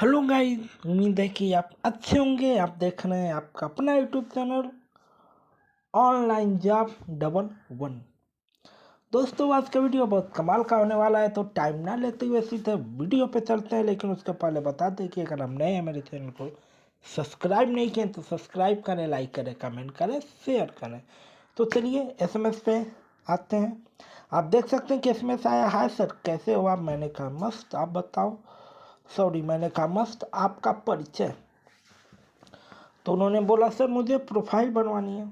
Hello guys, उम्मीद है कि आप अच्छे होंगे। आप देख रहे हैं आपका अपना यूट्यूब चैनल ऑनलाइन जॉब 11। दोस्तों, आज का वीडियो बहुत कमाल का होने वाला है, तो टाइम ना लेते हुए सीधे वीडियो पे चलते हैं। लेकिन उसके पहले बता दें कि अगर हम नए हैं मेरे चैनल को सब्सक्राइब नहीं किए तो सब्सक्राइब करें, लाइक करें, कमेंट करें, शेयर करें। तो चलिए एसएमएस पे आते हैं। आप देख सकते हैं कि एसएमएस आया, हाय सर कैसे हो आप। मैंने कहा मस्त, आप बताओ। सॉरी, मैंने कहा मस्त, आपका परिचय। तो उन्होंने बोला सर मुझे प्रोफाइल बनवानी है।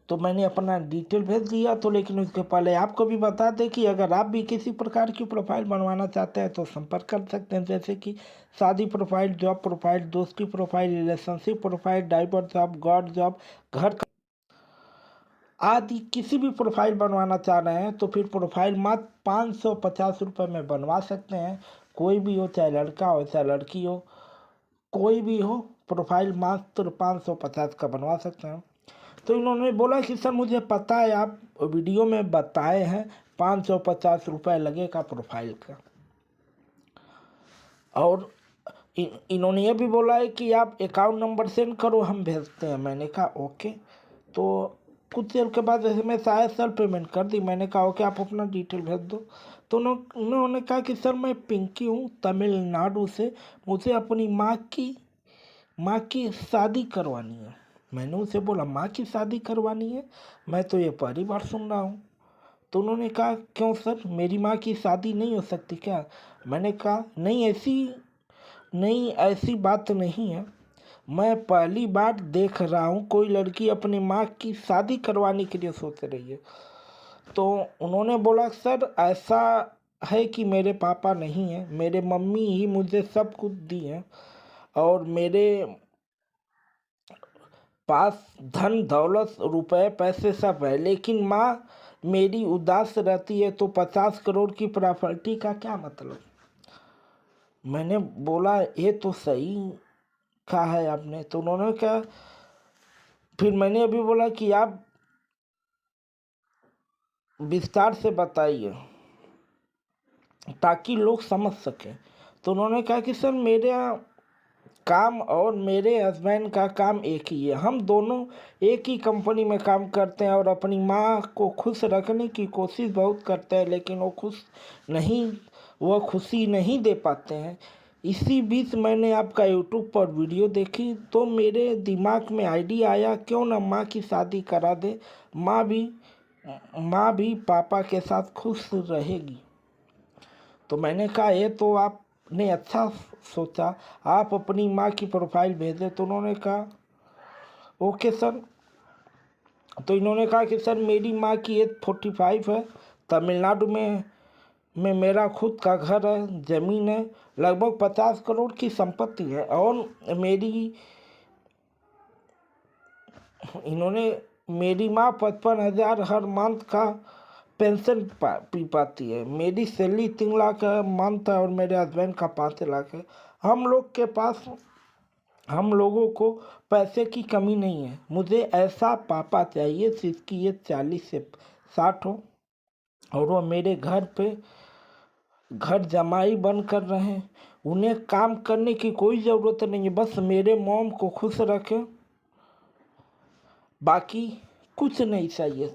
तो मैंने अपना डिटेल भेज दिया। तो लेकिन उसके पहले आपको भी बता दें कि अगर आप भी किसी प्रकार की प्रोफाइल बनवाना चाहते हैं तो संपर्क कर सकते हैं, जैसे कि शादी प्रोफाइल, जॉब प्रोफाइल, दोस्ती profile, relationship profile, driver job, guard job, घर आदि किसी भी प्रोफाइल बनवाना चाह रहे हैं तो फिर प्रोफाइल मात्र 550 रुपये में बनवा सकते हैं। कोई भी हो, चाहे लड़का हो चाहे लड़की हो, कोई भी हो, प्रोफाइल मात्र 550 का बनवा सकते हैं। तो इन्होंने बोला कि सर मुझे पता है, आप वीडियो में बताए हैं 550 रुपये लगेगा प्रोफाइल का। और इन्होंने ये भी बोला है कि आप अकाउंट नंबर सेंड करो, हम भेजते हैं। मैंने कहा ओके। तो कुछ देर के बाद जैसे मैं शायद सर पेमेंट कर दी। मैंने कहा ओके, आप अपना डिटेल भेज दो। तो उन्होंने कहा कि सर मैं पिंकी हूँ, तमिलनाडु से, मुझे अपनी माँ की शादी करवानी है। मैंने उसे बोला माँ की शादी करवानी है, मैं तो ये पहली बार सुन रहा हूँ। तो उन्होंने कहा क्यों सर, मेरी माँ की शादी नहीं हो सकती क्या। मैंने कहा नहीं, ऐसी बात नहीं है। मैं पहली बार देख रहा हूँ कोई लड़की अपनी माँ की शादी करवाने के लिए सोच रही है। तो उन्होंने बोला सर ऐसा है कि मेरे पापा नहीं हैं, मेरे मम्मी ही मुझे सब कुछ दी है और मेरे पास धन दौलत रुपए पैसे सब है, लेकिन माँ मेरी उदास रहती है। तो 50 करोड़ की प्रॉपर्टी का क्या मतलब। मैंने बोला ये तो सही कहा है आपने। तो उन्होंने कहा, फिर मैंने अभी बोला कि आप विस्तार से बताइए ताकि लोग समझ सकें। तो उन्होंने कहा कि सर मेरा काम और मेरे हस्बैंड का काम एक ही है, हम दोनों एक ही कंपनी में काम करते हैं और अपनी माँ को खुश रखने की कोशिश बहुत करते हैं, लेकिन वो खुशी नहीं दे पाते हैं। इसी बीच मैंने आपका यूट्यूब पर वीडियो देखी तो मेरे दिमाग में आइडिया आया, क्यों ना माँ की शादी करा दे, माँ भी पापा के साथ खुश रहेगी। तो मैंने कहा ये तो आपने अच्छा सोचा, आप अपनी माँ की प्रोफाइल भेजें। तो उन्होंने कहा ओके सर। तो इन्होंने कहा कि सर मेरी माँ की एज 45 है, तमिलनाडु में मेरा खुद का घर है, ज़मीन है, लगभग 50 करोड़ की संपत्ति है और मेरी माँ 55,000 हर मंथ का पेंशन पी पाती है। मेरी सैलरी 3 लाख है मंथ है और मेरे हस्बैंड का 5 लाख है। हम लोगों को पैसे की कमी नहीं है। मुझे ऐसा पापा चाहिए जिसकी एज 40 से 60 हो और वो मेरे घर जमाई बन कर रहें। उन्हें काम करने की कोई ज़रूरत नहीं है, बस मेरे मॉम को खुश रखें, बाकी कुछ नहीं चाहिए।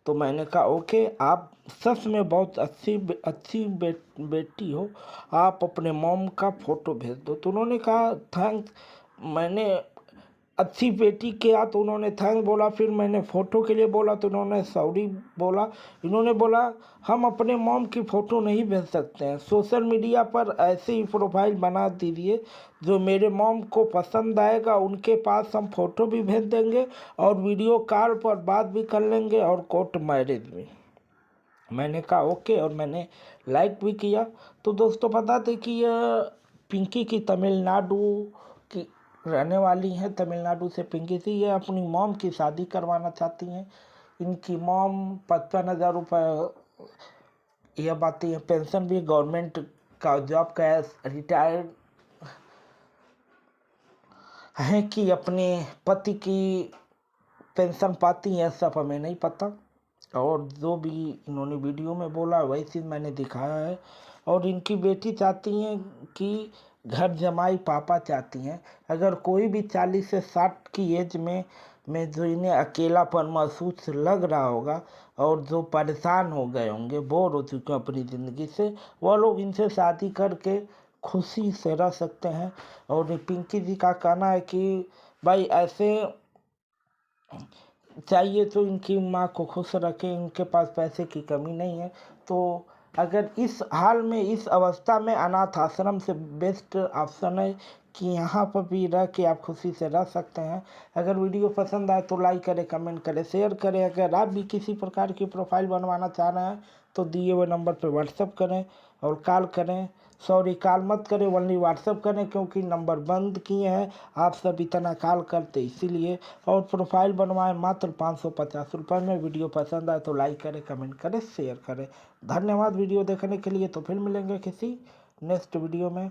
तो मैंने कहा ओके, आप सच में बहुत अच्छी बेटी हो, आप अपने मॉम का फ़ोटो भेज दो। तो उन्होंने कहा थैंक्स। मैंने अच्छी बेटी किया तो उन्होंने थैंक्स बोला। फिर मैंने फ़ोटो के लिए बोला तो उन्होंने सॉरी बोला। इन्होंने बोला हम अपने मॉम की फ़ोटो नहीं भेज सकते हैं, सोशल मीडिया पर ऐसे ही प्रोफाइल बना दीजिए जो मेरे मॉम को पसंद आएगा, उनके पास हम फ़ोटो भी भेज देंगे और वीडियो कॉल पर बात भी कर लेंगे और कोर्ट मैरिज भी। मैंने कहा ओके और मैंने लाइक भी किया। तो दोस्तों बता दें कि यह पिंकी की तमिलनाडु की रहने वाली हैं, तमिलनाडु से पिंकी थी। ये अपनी मॉम की शादी करवाना चाहती हैं। इनकी मॉम 55,000 रुपये यह बात है, पेंशन भी गवर्नमेंट का जॉब का रिटायर्ड है कि अपने पति की पेंशन पाती हैं, सब हमें नहीं पता। और जो भी इन्होंने वीडियो में बोला वही चीज़ मैंने दिखाया है। और इनकी बेटी चाहती हैं कि घर जमाई पापा चाहती हैं। अगर कोई भी 40 से 60 की एज में जो इन्हें अकेलापन महसूस लग रहा होगा और जो परेशान हो गए होंगे, बोर हो चुके हैं अपनी ज़िंदगी से, वह लोग इनसे शादी करके खुशी से रह सकते हैं। और पिंकी जी का कहना है कि भाई ऐसे चाहिए तो इनकी माँ को खुश रखें, इनके पास पैसे की कमी नहीं है। तो अगर इस हाल में, इस अवस्था में अनाथ आश्रम से बेस्ट ऑप्शन है कि यहाँ पर भी रह के आप खुशी से रह सकते हैं। अगर वीडियो पसंद आए तो लाइक करें, कमेंट करें, शेयर करें। अगर आप भी किसी प्रकार की प्रोफाइल बनवाना चाह रहे हैं तो दिए हुए नंबर पर व्हाट्सअप करें और कॉल करें। सॉरी, कॉल मत करें, ओनली व्हाट्सअप करें, क्योंकि नंबर बंद किए हैं। आप सब इतना कॉल करते इसीलिए। और प्रोफाइल बनवाएं मात्र 550 रुपये में। वीडियो पसंद आए तो लाइक करें, कमेंट करें, शेयर करें। धन्यवाद वीडियो देखने के लिए। तो फिर मिलेंगे किसी नेक्स्ट वीडियो में।